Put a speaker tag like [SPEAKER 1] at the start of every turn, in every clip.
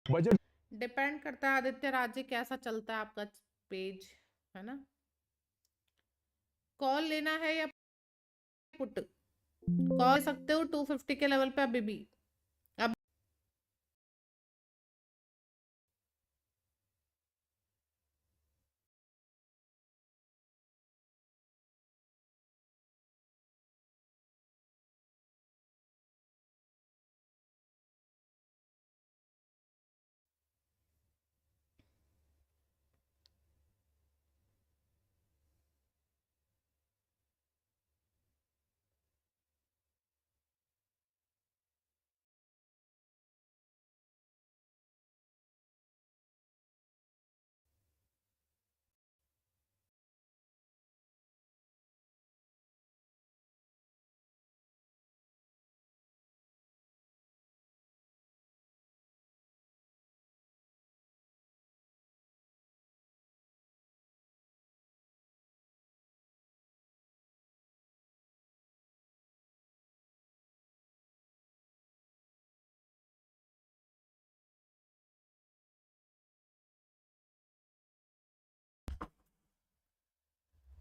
[SPEAKER 1] Budget
[SPEAKER 2] depend करता है आदित्य राज्य कैसा चलता है आपका पेज, है ना। कॉल लेना है या पुट? कॉल सकते हो 250 के लेवल पे अभी भी। अब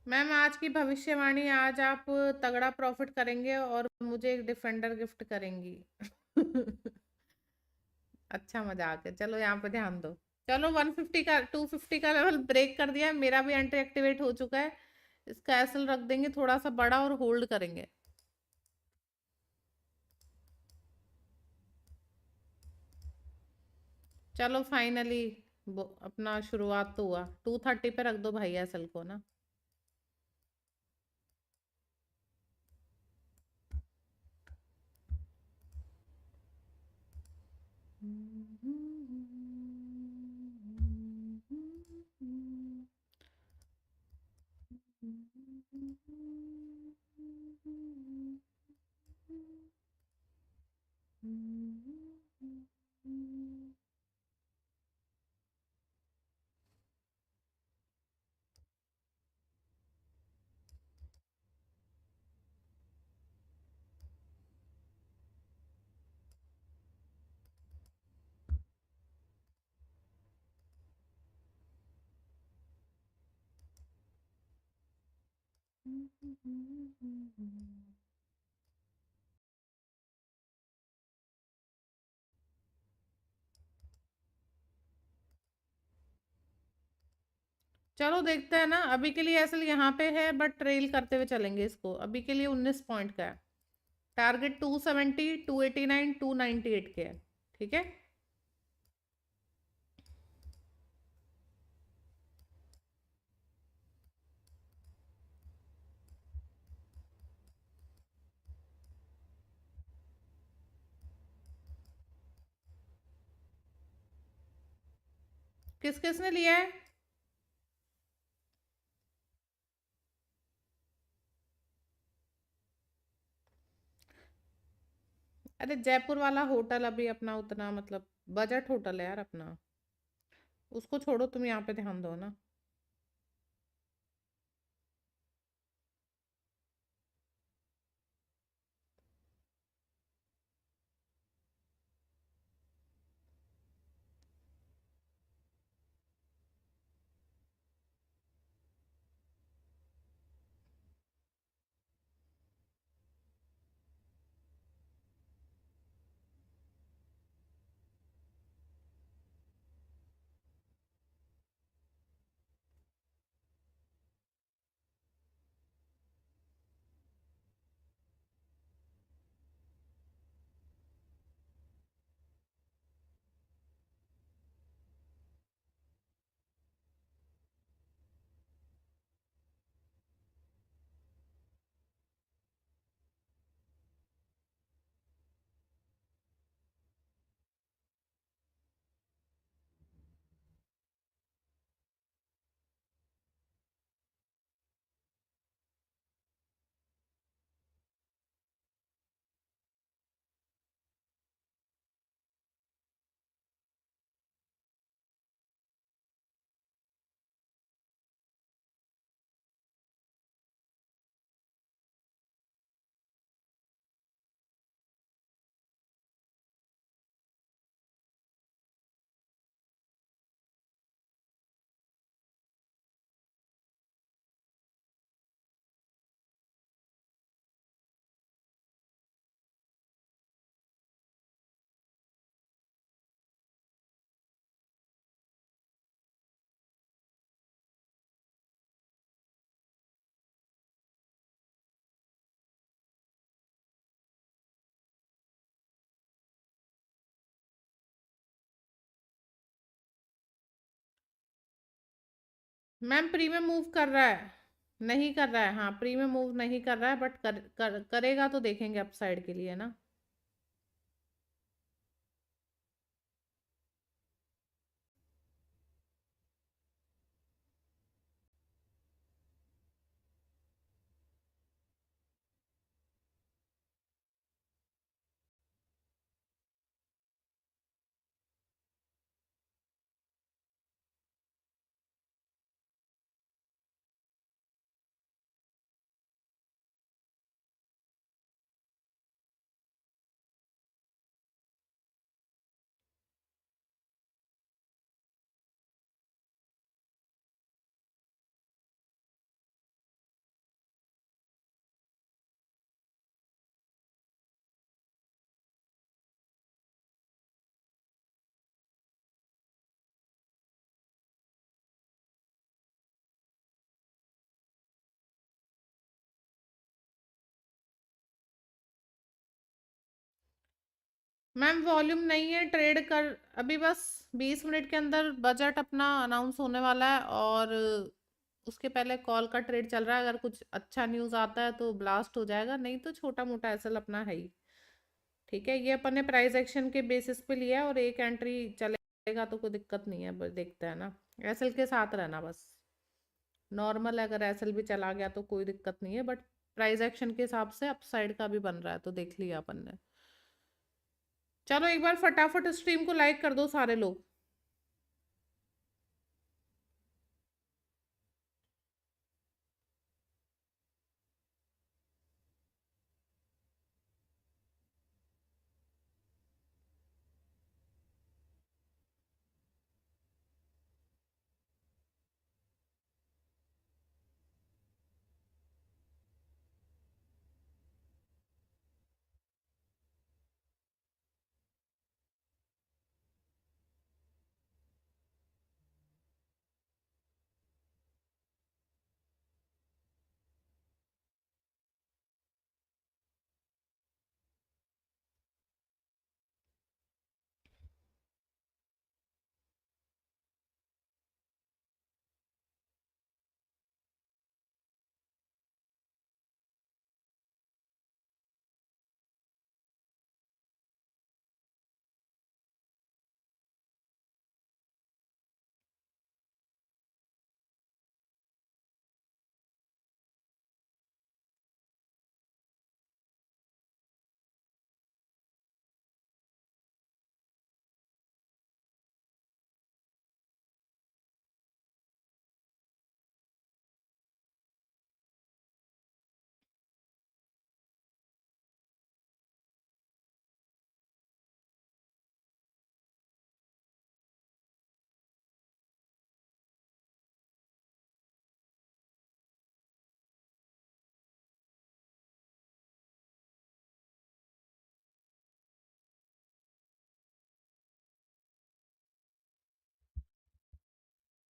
[SPEAKER 2] मैम आज की भविष्यवाणी, आज आप तगड़ा प्रॉफिट करेंगे और मुझे एक डिफेंडर गिफ्ट करेंगी। अच्छा मजाक है, चलो यहाँ पे ध्यान दो। चलो 150 का 250 का लेवल ब्रेक कर दिया है, मेरा भी एंट्री एक्टिवेट हो चुका है। इसका एसएल रख देंगे थोड़ा सा बड़ा और होल्ड करेंगे। चलो फाइनली अपना शुरुआत तो हुआ। 230 पे रख दो भाई एसएल को ना। चलो देखते हैं ना, अभी के लिए एसएल यहाँ पे है बट ट्रेल करते हुए चलेंगे इसको। अभी के लिए 19 पॉइंट का है टारगेट। 270, 289, 298 के है। ठीक है, किस किस ने लिया है? अरे जयपुर वाला होटल अभी अपना उतना मतलब बजट होटल है यार अपना, उसको छोड़ो, तुम यहाँ पे ध्यान दो ना। मैम प्री में मूव कर रहा है, नहीं कर रहा है, हाँ प्री में मूव नहीं कर रहा है, बट करेगा तो देखेंगे अपसाइड के लिए ना। मैम वॉल्यूम नहीं है, ट्रेड कर, अभी बस 20 मिनट के अंदर बजट अपना अनाउंस होने वाला है, और उसके पहले कॉल का ट्रेड चल रहा है। अगर कुछ अच्छा न्यूज़ आता है तो ब्लास्ट हो जाएगा, नहीं तो छोटा मोटा एसएल अपना है ही। ठीक है, ये अपन ने प्राइस एक्शन के बेसिस पे लिया है, और एक एंट्री चलेगा तो कोई दिक्कत नहीं है, बस देखते हैं ना। एसएल के साथ रहना बस, नॉर्मल अगर एसएल भी चला गया तो कोई दिक्कत नहीं है, बट प्राइस एक्शन के हिसाब से अपसाइड का भी बन रहा है तो देख लिया अपन ने। चलो एक बार फटाफट स्ट्रीम को लाइक कर दो सारे लोग।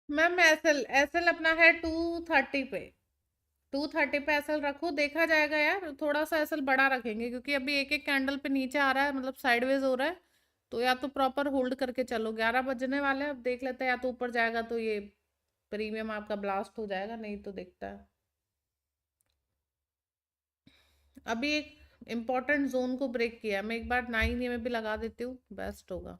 [SPEAKER 2] मैम एसएल एसएल अपना है 230 पे, 230 पे एसएल रखो, देखा जाएगा यार, थोड़ा सा एसएल बड़ा रखेंगे क्योंकि अभी एक एक कैंडल पे नीचे आ रहा है, मतलब साइडवेज हो रहा है। तो या तो प्रॉपर होल्ड करके चलो, 11 बजने वाले हैं, अब देख लेते हैं, या तो ऊपर जाएगा तो ये प्रीमियम आपका ब्लास्ट हो जाएगा, नहीं तो दिखता है। अभी एक इम्पोर्टेंट जोन को ब्रेक किया, मैं एक बार 9 ये में भी लगा देती हूँ, बेस्ट होगा।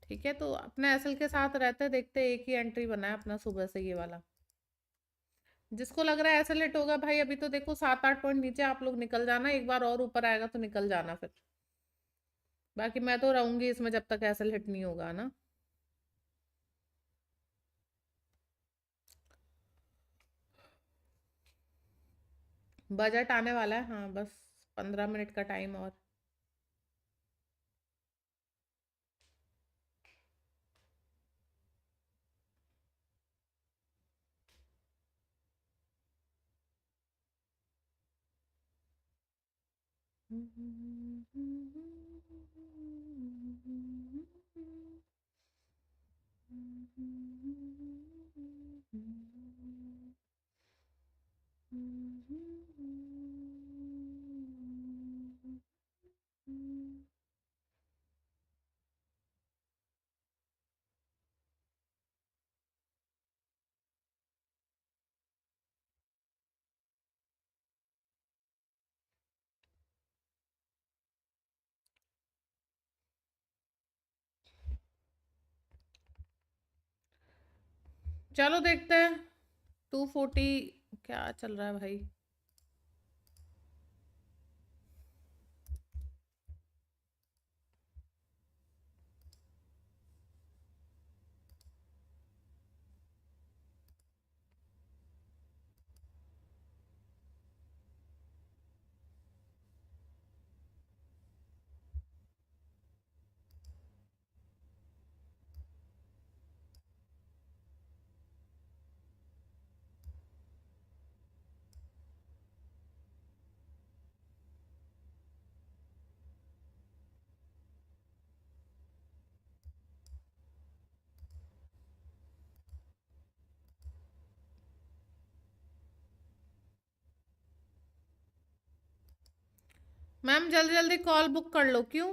[SPEAKER 2] ठीक है, तो अपने एसएल के साथ रहते देखते, एक ही एंट्री बना है अपना सुबह से ये वाला। जिसको लग रहा है ऐसे लेट होगा भाई, अभी तो देखो 7-8 पॉइंट नीचे आप लोग निकल जाना, एक बार और ऊपर आएगा तो निकल जाना फिर। बाकी मैं तो रहूंगी इसमें जब तक ऐसे हिट नहीं होगा ना। बजट आने वाला है, हाँ बस 15 मिनट का टाइम और। चलो देखते हैं 240 क्या चल रहा है भाई। मैम जल्दी जल्दी कॉल बुक कर लो, क्यों?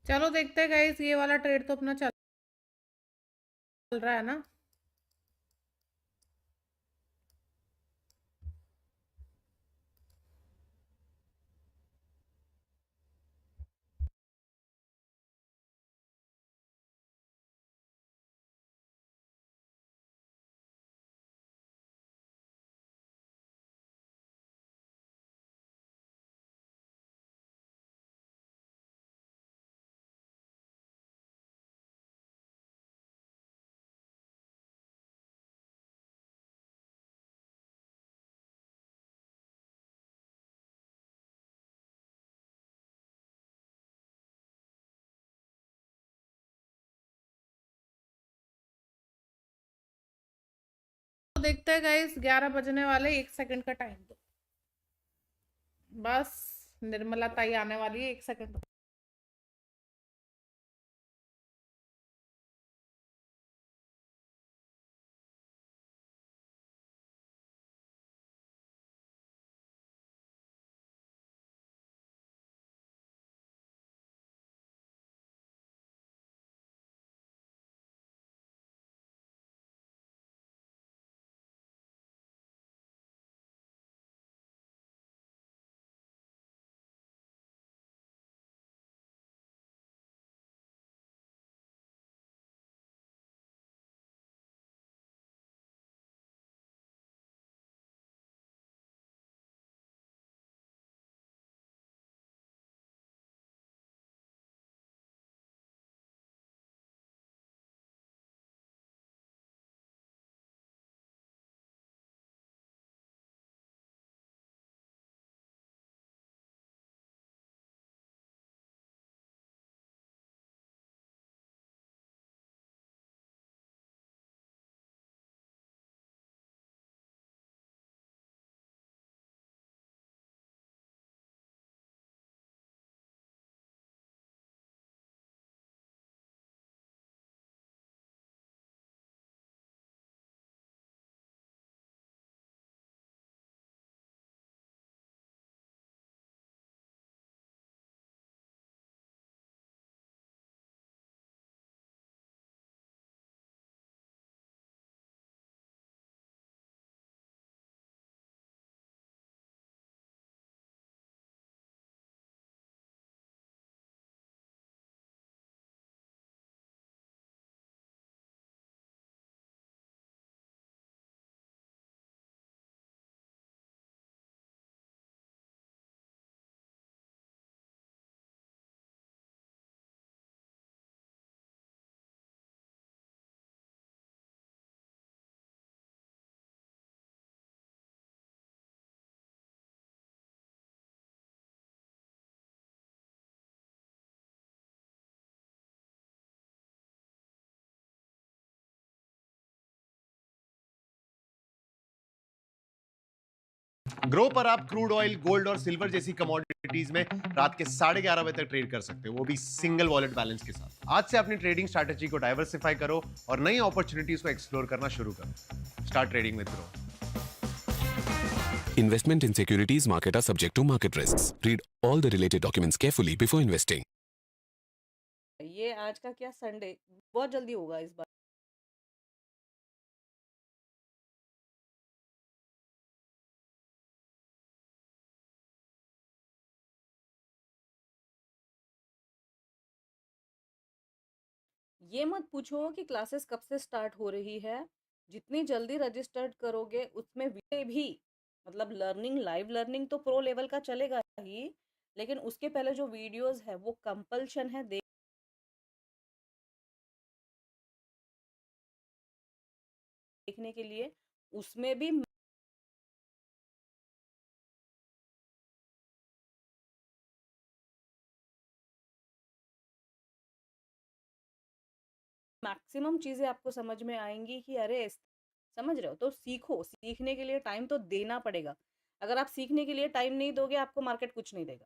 [SPEAKER 2] चलो देखते हैं गाइस, ये वाला ट्रेड तो अपना चल रहा है ना। तो देखते हैं गाइस, 11 बजने वाले, 1 सेकंड का टाइम दो बस। निर्मला ताई आने वाली है, 1 सेकंड।
[SPEAKER 3] ग्रो पर आप क्रूड ऑयल, गोल्ड और सिल्वर जैसी कमोडिटीज में रात के 11:30 बजे तक ट्रेड कर सकते हो, वो भी सिंगल वॉलेट बैलेंस के साथ। आज से अपनी ट्रेडिंग स्ट्रैटेजी को डाइवर्सिफाई करो और नई अपॉर्चुनिटीज को एक्सप्लोर करना शुरू करो। Start trading with grow.
[SPEAKER 4] Investment in securities market are subject to market risks. Read all the related documents carefully before investing.
[SPEAKER 5] ये आज का क्या संडे बहुत जल्दी होगा इस बार। ये मत पूछो कि क्लासेस कब से स्टार्ट हो रही है। जितनी जल्दी रजिस्टर्ड करोगे उसमें भी मतलब लर्निंग, लाइव लर्निंग तो प्रो लेवल का चलेगा ही, लेकिन उसके पहले जो वीडियोस है वो कंपल्शन है देखने के लिए। उसमें भी मैक्सिमम चीजें आपको समझ में आएंगी कि अरे समझ रहे हो, तो सीखो। सीखने के लिए टाइम तो देना पड़ेगा। अगर आप सीखने के लिए टाइम नहीं दोगे आपको मार्केट कुछ नहीं देगा।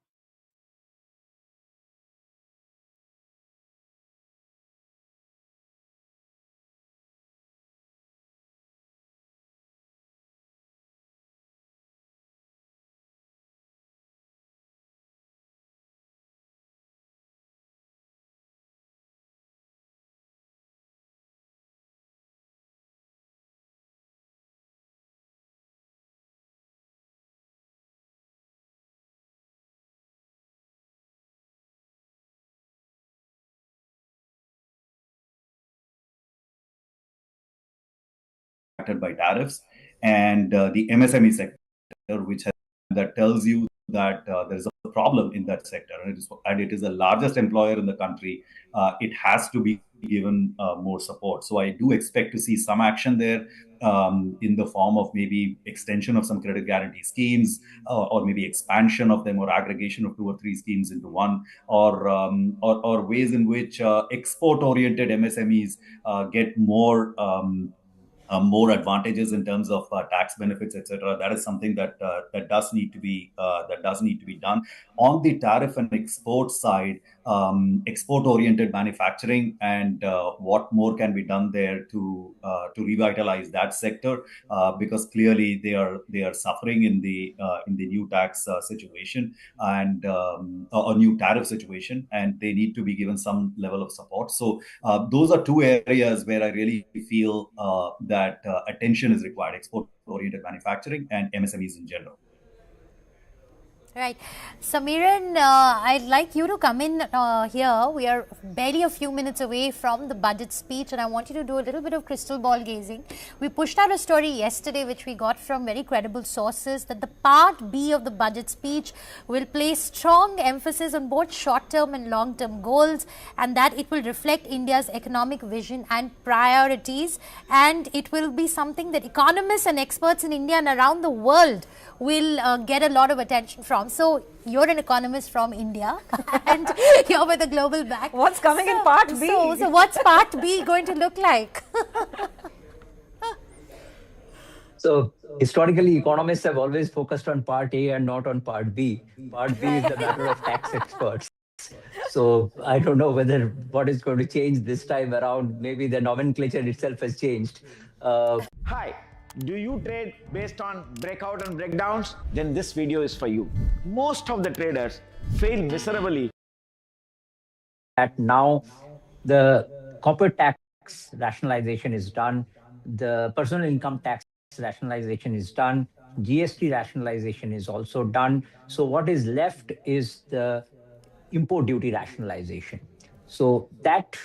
[SPEAKER 6] by tariffs, and the MSME sector, which has, that tells you that there is a problem in that sector, and it is the largest employer in the country. It has to be given more support. So I do expect to see some action there in the form of maybe extension of some credit guarantee schemes, or maybe expansion of them, or aggregation of 2 or 3 schemes into one, or ways in which export-oriented MSMEs get more advantages in terms of tax benefits, etc. That is something that does need to be done. On the tariff and export side, export-oriented manufacturing, and what more can be done there to revitalize that sector, because clearly they are suffering in the new tax situation, and a new tariff situation, and they need to be given some level of support. So those are 2 areas where I really feel that attention is required: export-oriented manufacturing and MSMEs in general.
[SPEAKER 7] Right. Samiran, I'd like you to come in here. We are barely a few minutes away from the budget speech, and I want you to do a little bit of crystal ball gazing. We pushed out a story yesterday, which we got from very credible sources, that the Part B of the budget speech will place strong emphasis on both short-term and long-term goals, and that it will reflect India's economic vision and priorities, and it will be something that economists and experts in India and around the world will get a lot of attention from. So you're an economist from India and you're with a global back.
[SPEAKER 5] What's coming in Part B?
[SPEAKER 7] So what's Part B going to look like?
[SPEAKER 8] So historically, economists have always focused on Part A and not on Part B. Part B is the matter of tax experts. So I don't know whether what is going to change this time around. Maybe the nomenclature itself has changed.
[SPEAKER 9] Hi. Do you trade based on breakout and breakdowns? Then this video is for you. Most of the traders fail miserably.
[SPEAKER 8] That now the corporate tax rationalization is done, the personal income tax rationalization is done, GST rationalization is also done. So what is left is the import duty rationalization. So that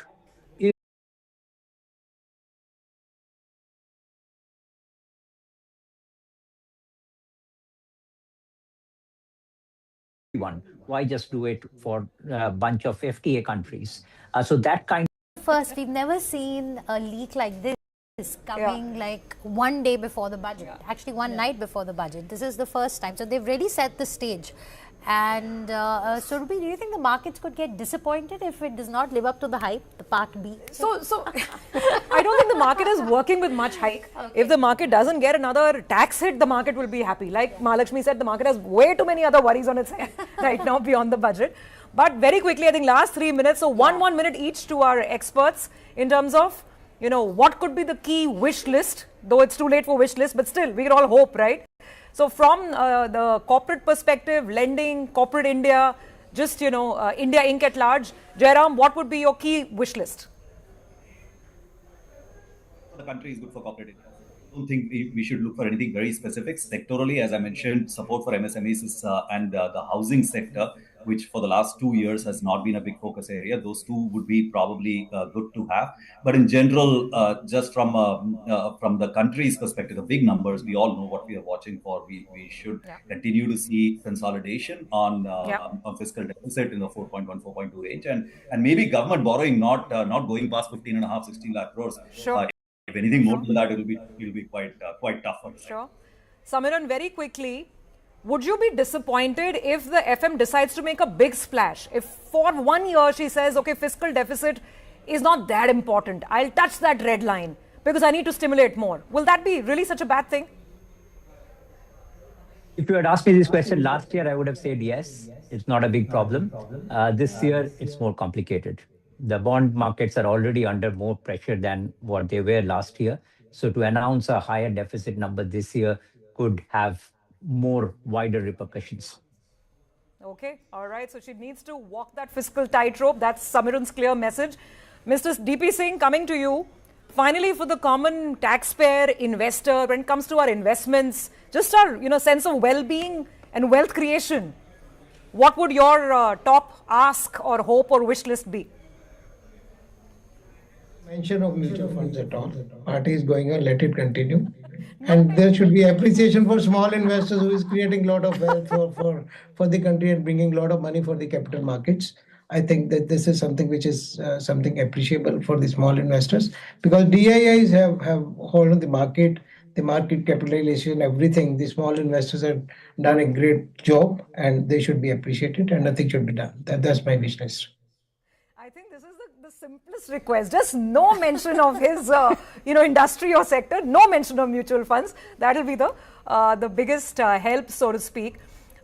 [SPEAKER 8] one. Why just do it for a bunch of FTA countries? So that kind.
[SPEAKER 7] First, we've never seen a leak like this coming like one day before the budget, actually one night before the budget. This is the first time. So they've really set the stage. And Surabhi, do you think the markets could get disappointed if it does not live up to the hype, the part B?
[SPEAKER 10] So I don't think the market is working with much hike. Okay. If the market doesn't get another tax hit, the market will be happy. Like Mahalakshmi said, the market has way too many other worries on its head right now beyond the budget. But very quickly, I think last 3 minutes, so one minute each to our experts in terms of, you know, what could be the key wish list, though it's too late for wish list, but still we can all hope, right? So from the corporate perspective, lending, corporate India, just, you know, India Inc. at large, Jairam, what would be your key wish list?
[SPEAKER 6] The country is good for corporate India. I don't think we should look for anything very specific. Sectorally, as I mentioned, support for MSMEs is, and the housing sector, which for the last 2 years has not been a big focus area. Those two would be probably good to have. But in general, just from the country's perspective, the big numbers, we all know what we are watching for. We should continue to see consolidation on fiscal deficit in the 4.1, 4.2 range, and maybe government borrowing not going past 15.5, 16 lakh crores.
[SPEAKER 10] Sure.
[SPEAKER 6] If anything more than that, it will be quite tough for us.
[SPEAKER 10] Sure. Samiran, very quickly, would you be disappointed if the FM decides to make a big splash? If for 1 year she says, okay, fiscal deficit is not that important, I'll touch that red line because I need to stimulate more. Will that be really such a bad thing?
[SPEAKER 8] If you had asked me this question last year, I would have said yes, it's not a big problem. This year, it's more complicated. The bond markets are already under more pressure than what they were last year. So to announce a higher deficit number this year could have more wider repercussions.
[SPEAKER 10] Okay, all right. So she needs to walk that fiscal tightrope. That's Samiran's clear message. Mr. DP Singh, coming to you. Finally, for the common taxpayer investor, when it comes to our investments, just our sense of well-being and wealth creation, what would your top ask or hope or wish list be?
[SPEAKER 11] Mention of mutual funds at all. Party is going on, let it continue. And there should be appreciation for small investors who is creating a lot of wealth for the country and bringing a lot of money for the capital markets. I think that this is something which is something appreciable for the small investors, because DIIs have hold on the market capitalization, everything. The small investors have done a great job and they should be appreciated and nothing should be done. That's my wish list.
[SPEAKER 10] I think this is the simplest request. Just no mention of his, industry or sector. No mention of mutual funds. That will be the biggest help, so to speak.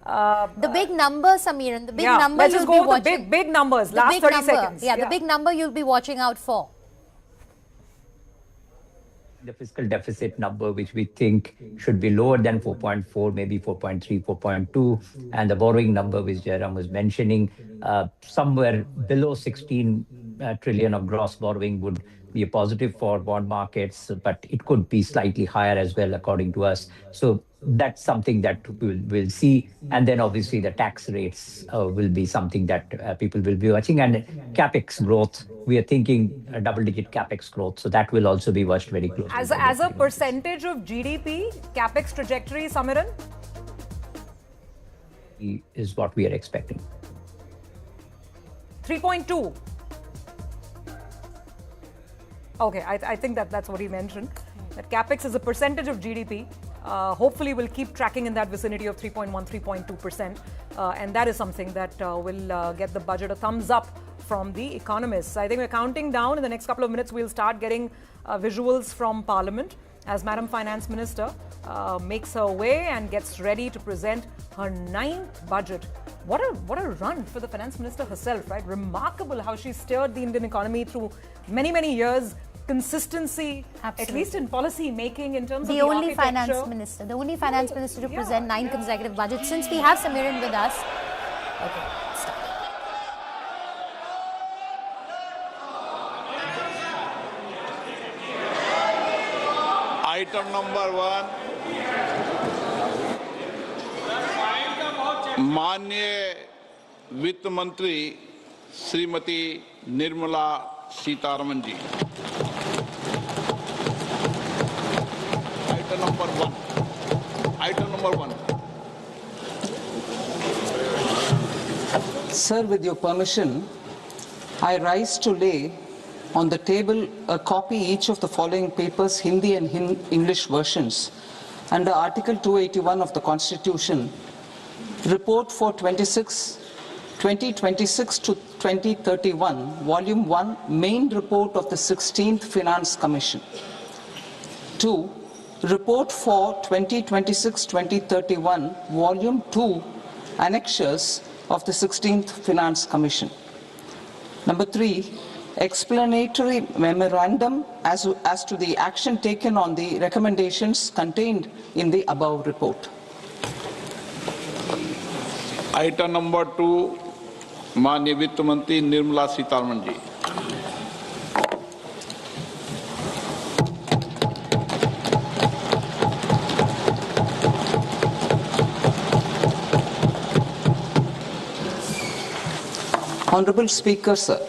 [SPEAKER 7] The big number, Samiran. The big number.
[SPEAKER 10] Let's just go with the big numbers. Last 30 seconds.
[SPEAKER 7] Yeah, the big number you'll be watching out for.
[SPEAKER 8] The fiscal deficit number, which we think should be lower than 4.4, maybe 4.3, 4.2, and the borrowing number, which Jairam was mentioning, somewhere below 16 trillion of gross borrowing would be a positive for bond markets, but it could be slightly higher as well, according to us. So that's something that we'll see. And then obviously the tax rates will be something that people will be watching. And capex growth, we are thinking a double-digit capex growth. So that will also be watched very closely.
[SPEAKER 10] As a percentage of GDP, capex trajectory, Samiran?
[SPEAKER 8] Is what we are expecting.
[SPEAKER 10] 3.2. Okay, I think that's what he mentioned. That capex is a percentage of GDP. Hopefully, we'll keep tracking in that vicinity of 3.1, 3.2%. And that is something that will get the budget a thumbs up from the economists. I think we're counting down. In the next couple of minutes, we'll start getting visuals from Parliament as Madam Finance Minister makes her way and gets ready to present her 9th budget. What a run for the Finance Minister herself, right? Remarkable how she steered the Indian economy through many, many years. Consistency, at least in policy making, in terms of the
[SPEAKER 7] only finance minister to present 9 consecutive budgets. Since we have Samiran with us, okay, start.
[SPEAKER 12] Item number 1, माननीय वित्त मंत्री Shrimati Nirmala Sitharaman ji. Item number 1.
[SPEAKER 13] Sir, with your permission, I rise to lay on the table a copy each of the following papers, Hindi and English versions, under Article 281 of the Constitution, report for 2026 to 2031, Volume 1, main report of the 16th Finance Commission. 2. Report for 2026-2031, Volume 2, annexures of the 16th Finance Commission. Number 3, explanatory memorandum as to the action taken on the recommendations contained in the above report.
[SPEAKER 12] Item number 2, माननीय वित्त मंत्री Nirmala Sitharaman ji.
[SPEAKER 13] Honorable Speaker, sir,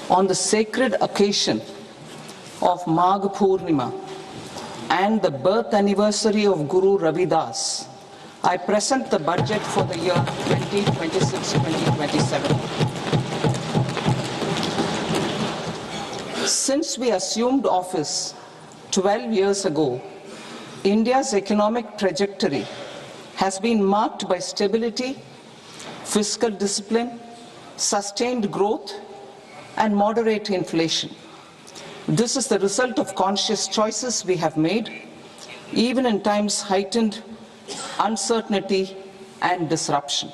[SPEAKER 13] on the sacred occasion of Magh Purnima and the birth anniversary of Guru Ravidas, I present the budget for the year 2026-2027. Since we assumed office 12 years ago, India's economic trajectory has been marked by stability, fiscal discipline, sustained growth, and moderate inflation. This is the result of conscious choices we have made, even in times heightened uncertainty and disruption.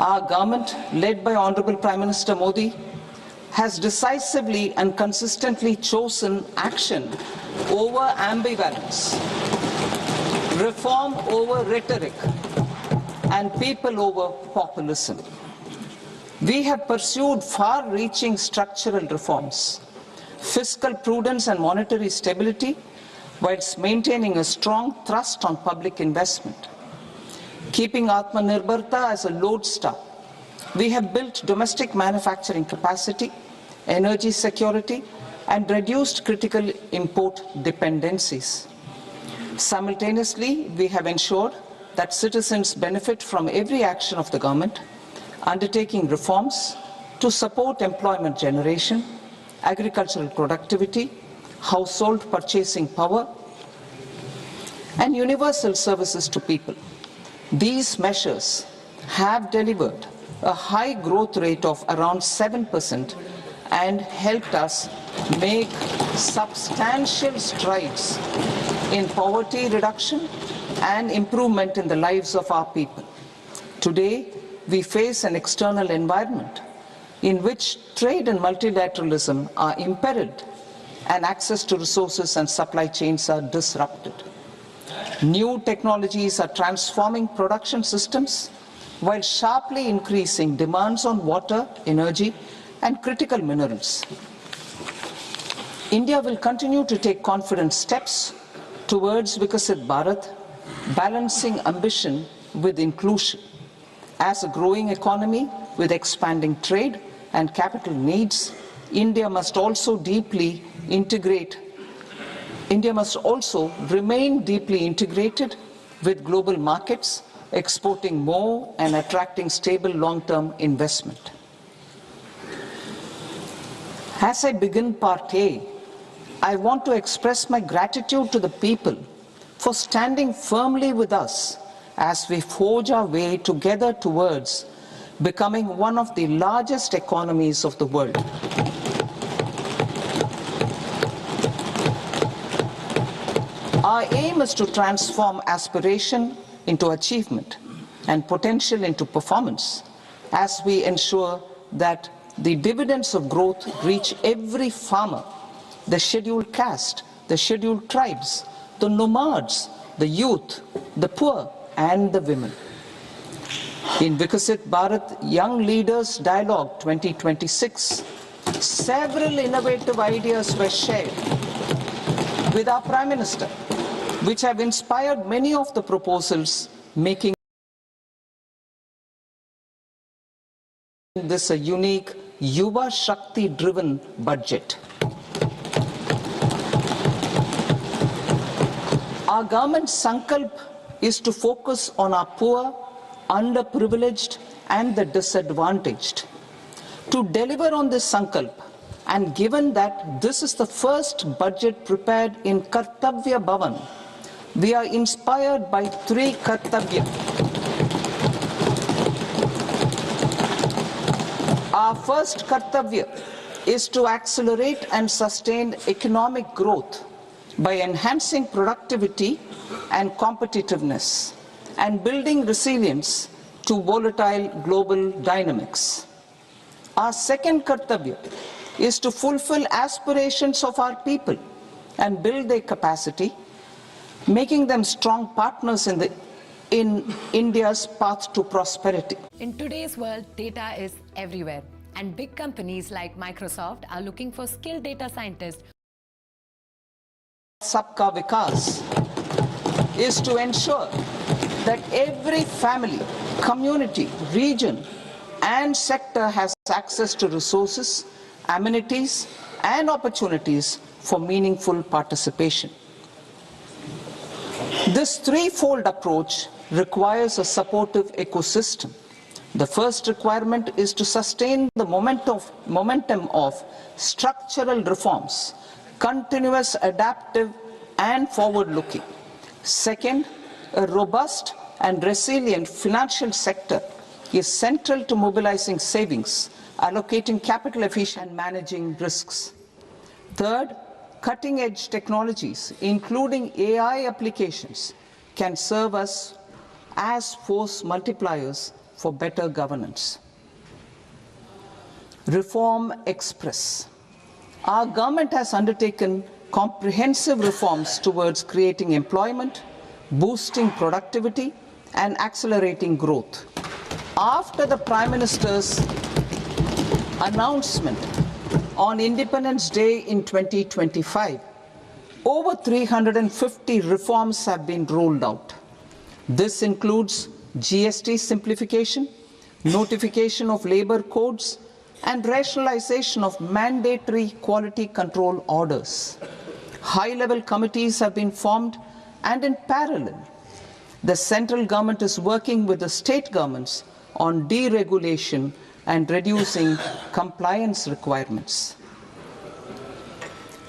[SPEAKER 13] Our government, led by Honorable Prime Minister Modi, has decisively and consistently chosen action over ambivalence, reform over rhetoric, and people over populism. We have pursued far-reaching structural reforms, fiscal prudence and monetary stability, whilst maintaining a strong thrust on public investment. Keeping Atmanirbharta as a lodestar, we have built domestic manufacturing capacity, energy security, and reduced critical import dependencies. Simultaneously, we have ensured that citizens benefit from every action of the government, undertaking reforms to support employment generation, agricultural productivity, household purchasing power, and universal services to people. These measures have delivered a high growth rate of around 7% and helped us make substantial strides in poverty reduction and improvement in the lives of our people. Today, we face an external environment in which trade and multilateralism are imperiled and access to resources and supply chains are disrupted. New technologies are transforming production systems while sharply increasing demands on water, energy, and critical minerals. India will continue to take confident steps towards Vikasit Bharat, balancing ambition with inclusion. As a growing economy with expanding trade and capital needs, India must also remain deeply integrated with global markets, exporting more and attracting stable long-term investment. As I begin Part A, I want to express my gratitude to the people for standing firmly with us as we forge our way together towards becoming one of the largest economies of the world. Our aim is to transform aspiration into achievement and potential into performance as we ensure that the dividends of growth reach every farmer, the scheduled caste, the scheduled tribes, the nomads, the youth, the poor, and the women. In Vikasit Bharat Young Leaders Dialogue 2026, several innovative ideas were shared with our Prime Minister, which have inspired many of the proposals, making this a unique Yuva Shakti-driven budget. Our government's sankalp is to focus on our poor, underprivileged, and the disadvantaged. To deliver on this sankalp, and given that this is the first budget prepared in Kartavya Bhavan, we are inspired by three Kartavya. Our first kartavya is to accelerate and sustain economic growth by enhancing productivity and competitiveness and building resilience to volatile global dynamics. Our second kartavya is to fulfill aspirations of our people and build their capacity, making them strong partners in India's path to prosperity.
[SPEAKER 14] In today's world, data is everywhere, and big companies like Microsoft are looking for skilled data scientists.
[SPEAKER 13] Sabka Vikas is to ensure that every family, community, region, and sector has access to resources, amenities, and opportunities for meaningful participation. This threefold approach requires a supportive ecosystem. The first requirement is to sustain the momentum of structural reforms, continuous, adaptive, and forward-looking. Second, a robust and resilient financial sector is central to mobilizing savings, allocating capital efficiently, and managing risks. Third, cutting-edge technologies, including AI applications, can serve us as force multipliers for better governance. Reform Express. Our government has undertaken comprehensive reforms towards creating employment, boosting productivity, and accelerating growth. After the Prime Minister's announcement on Independence Day in 2025, over 350 reforms have been rolled out. This includes GST simplification, notification of labor codes, and rationalization of mandatory quality control orders. High-level committees have been formed, and in parallel, the central government is working with the state governments on deregulation and reducing compliance requirements.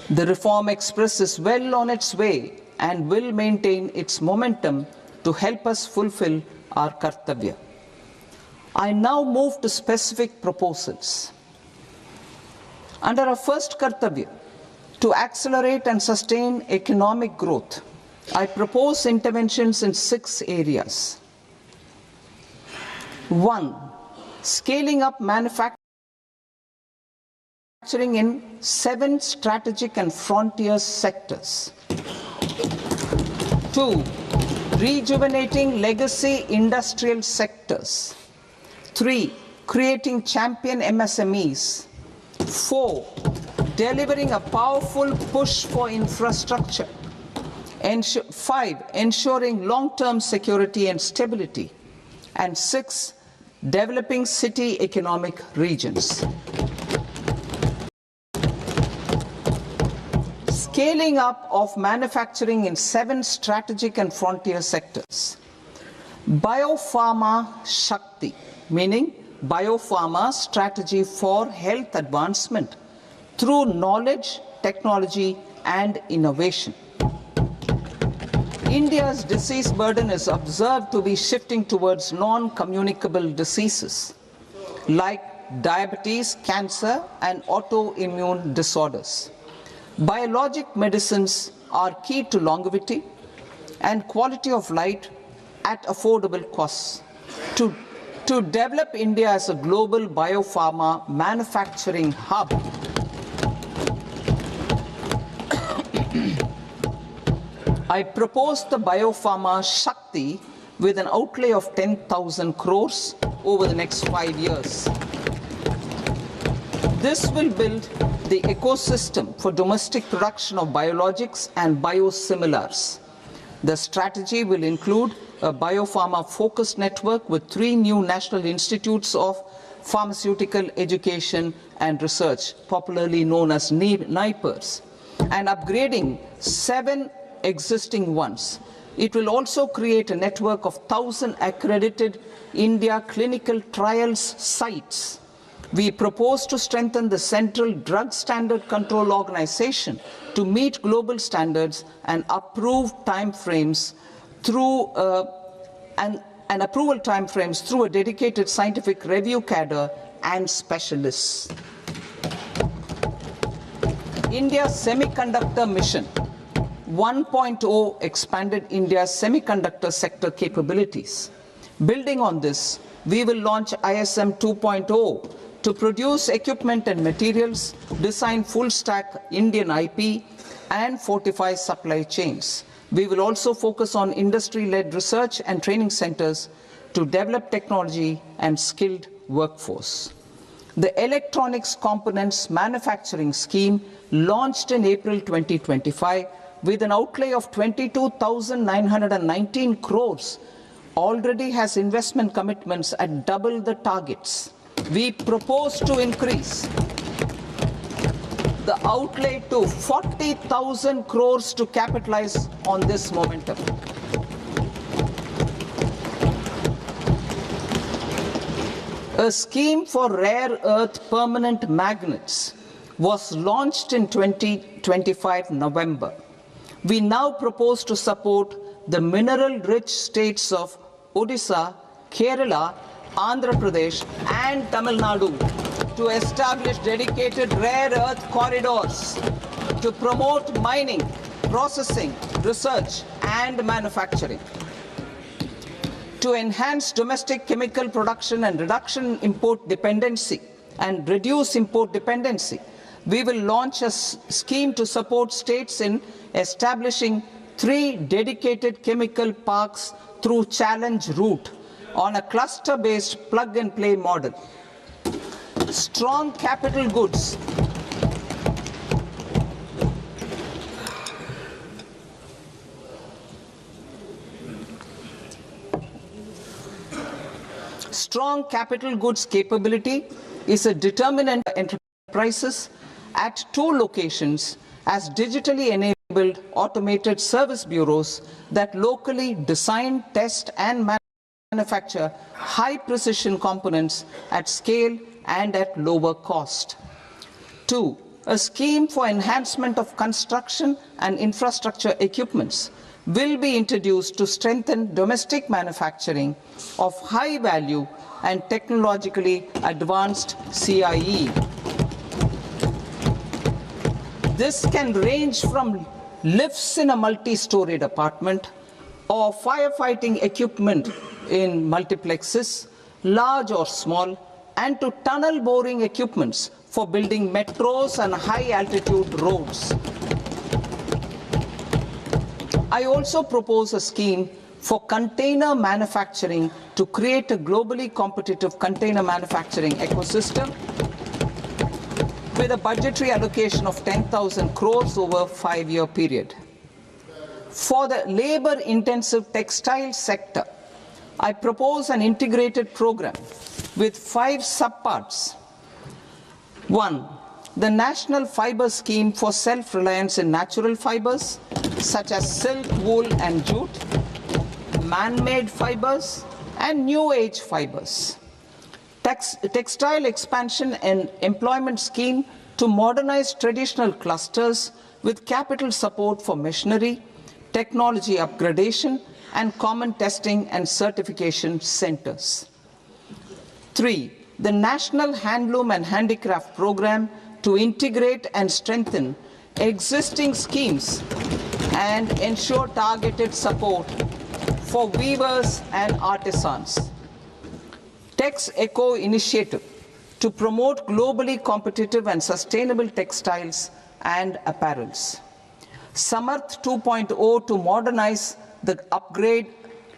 [SPEAKER 13] The Reform Express is well on its way and will maintain its momentum to help us fulfill our kartavya. I now move to specific proposals. Under our first kartavya, to accelerate and sustain economic growth, I propose interventions in 6 areas. 1. Scaling up manufacturing in 7 strategic and frontier sectors. 2. Rejuvenating legacy industrial sectors. 3. Creating champion MSMEs. 4. Delivering a powerful push for infrastructure. 5. Ensuring long-term security and stability. And 6. Developing city economic regions. Scaling up of manufacturing in 7 strategic and frontier sectors. Biopharma Shakti, meaning biopharma strategy for health advancement through knowledge, technology, and innovation. India's disease burden is observed to be shifting towards non-communicable diseases like diabetes, cancer, and autoimmune disorders. Biologic medicines are key to longevity and quality of life at affordable costs. To develop India as a global biopharma manufacturing hub, I propose the Biopharma Shakti with an outlay of 10,000 crores over the next 5 years. This will build the ecosystem for domestic production of biologics and biosimilars. The strategy will include a biopharma-focused network with 3 new national institutes of pharmaceutical education and research, popularly known as NIPERs, and upgrading 7 existing ones. It will also create a network of 1,000 accredited India clinical trials sites. We propose to strengthen the Central Drug Standard Control Organization to meet global standards and approve timeframes through approval timeframes through a dedicated scientific review cadre and specialists. India's Semiconductor Mission 1.0 expanded India's semiconductor sector capabilities. Building on this, we will launch ISM 2.0 to produce equipment and materials, design full-stack Indian IP, and fortify supply chains. We will also focus on industry-led research and training centers to develop technology and skilled workforce. The Electronics Components Manufacturing Scheme, launched in April 2025 with an outlay of 22,919 crores, already has investment commitments at double the targets. We propose to increase the outlay to 40,000 crores to capitalize on this momentum. A scheme for rare earth permanent magnets was launched in 2025 November. We now propose to support the mineral-rich states of Odisha, Kerala, Andhra Pradesh, and Tamil Nadu to establish dedicated rare earth corridors to promote mining, processing, research, and manufacturing. To enhance domestic chemical production and reduce import dependency, we will launch a scheme to support states in establishing 3 dedicated chemical parks through challenge route on a cluster-based plug-and-play model. Strong capital goods. Strong capital goods capability is a determinant for enterprises at 2 locations as digitally enabled automated service bureaus that locally design, test, and manufacture high-precision components at scale and at lower cost. 2. A scheme for enhancement of construction and infrastructure equipments will be introduced to strengthen domestic manufacturing of high-value and technologically advanced CIE. This can range from lifts in a multi-storied apartment or firefighting equipment in multiplexes, large or small, and to tunnel boring equipments for building metros and high-altitude roads. I also propose a scheme for container manufacturing to create a globally competitive container manufacturing ecosystem with a budgetary allocation of 10,000 crores over a 5-year period. For the labor-intensive textile sector, I propose an integrated program with 5 subparts. 1. The National Fiber Scheme for Self-Reliance in Natural Fibers, such as silk, wool, and jute, man-made fibers, and new age fibers. Textile expansion and employment scheme to modernize traditional clusters with capital support for machinery, technology upgradation, and common testing and certification centers. 3. The National Handloom and Handicraft Program to integrate and strengthen existing schemes and ensure targeted support for weavers and artisans. Tex Eco Initiative to promote globally competitive and sustainable textiles and apparels. Samarth 2.0 to modernize the upgrade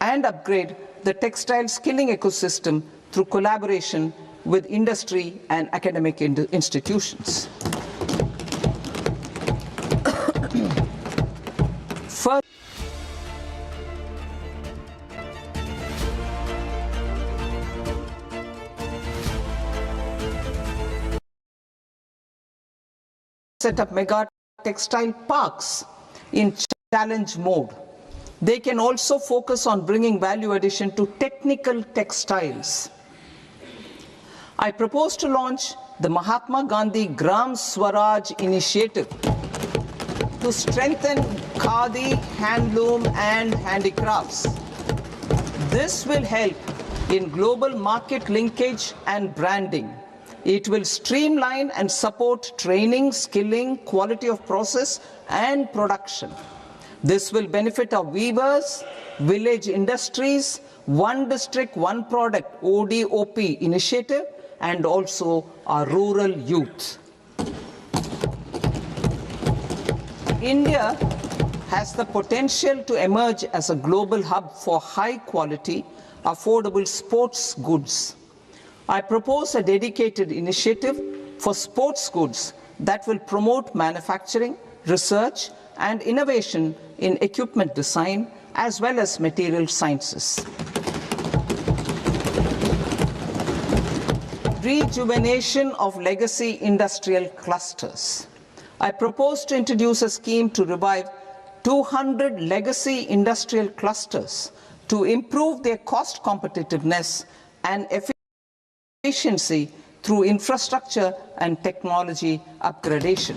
[SPEAKER 13] the textile skilling ecosystem through collaboration with industry and academic institutions. First, set up mega textile parks in challenge mode. They can also focus on bringing value addition to technical textiles. I propose to launch the Mahatma Gandhi Gram Swaraj initiative to strengthen khadi, handloom, and handicrafts. This will help in global market linkage and branding. It will streamline and support training, skilling, quality of process, and production. This will benefit our weavers, village industries, one district, one product ODOP initiative, and also our rural youth. India has the potential to emerge as a global hub for high quality, affordable sports goods. I propose a dedicated initiative for sports goods that will promote manufacturing, research, and innovation in equipment design as well as material sciences. Rejuvenation of legacy industrial clusters. I propose to introduce a scheme to revive 200 legacy industrial clusters to improve their cost competitiveness and efficiency through infrastructure and technology upgradation.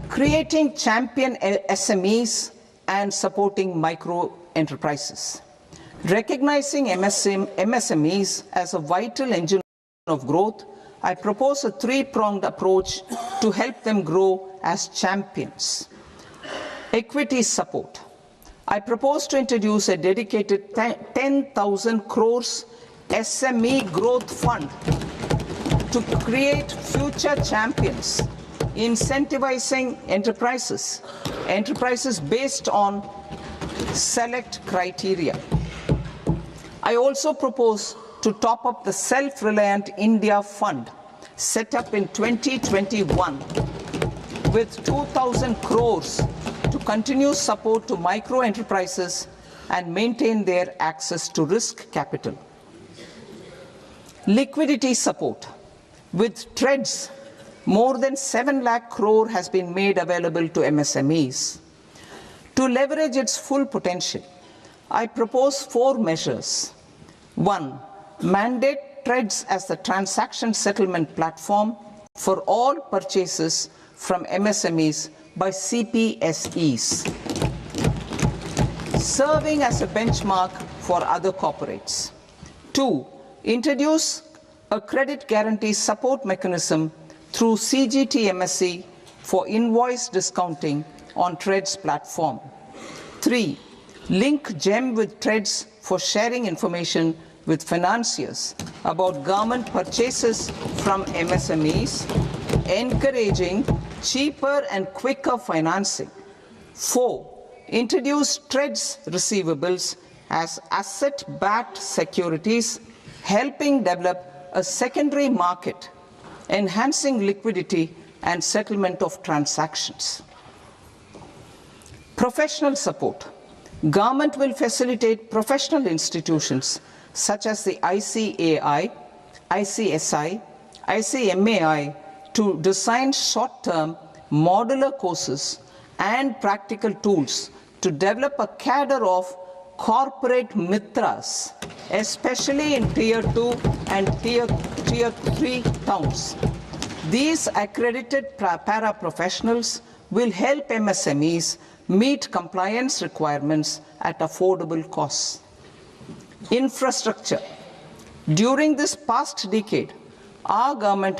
[SPEAKER 13] Creating champion SMEs and supporting micro enterprises. Recognizing MSMEs as a vital engine of growth, I propose a three-pronged approach to help them grow as champions. Equity support. I propose to introduce a dedicated 10,000 crores SME growth fund to create future champions, incentivizing enterprises based on select criteria. I also propose to top up the Self-Reliant India Fund set up in 2021 with 2,000 crores to continue support to micro enterprises and maintain their access to risk capital. Liquidity support. With TREDS, more than 7 lakh crore has been made available to MSMEs. To leverage its full potential, I propose 4 measures. 1. Mandate TREDS as the transaction settlement platform for all purchases from MSMEs by CPSEs, serving as a benchmark for other corporates. 2. Introduce a credit guarantee support mechanism through CGT-MSE for invoice discounting on TREDS platform. 3. Link GEM with TREDS for sharing information with financiers about government purchases from MSMEs, encouraging cheaper and quicker financing. 4. Introduce TREDS receivables as asset-backed securities, helping develop a secondary market, enhancing liquidity and settlement of transactions. Professional support. Government will facilitate professional institutions such as the ICAI, ICSI, ICMAI to design short-term modular courses and practical tools to develop a cadre of corporate mitras, especially in Tier 2 and Tier 3 towns. These accredited para-professionals will help MSMEs meet compliance requirements at affordable costs. Infrastructure. During this past decade, our government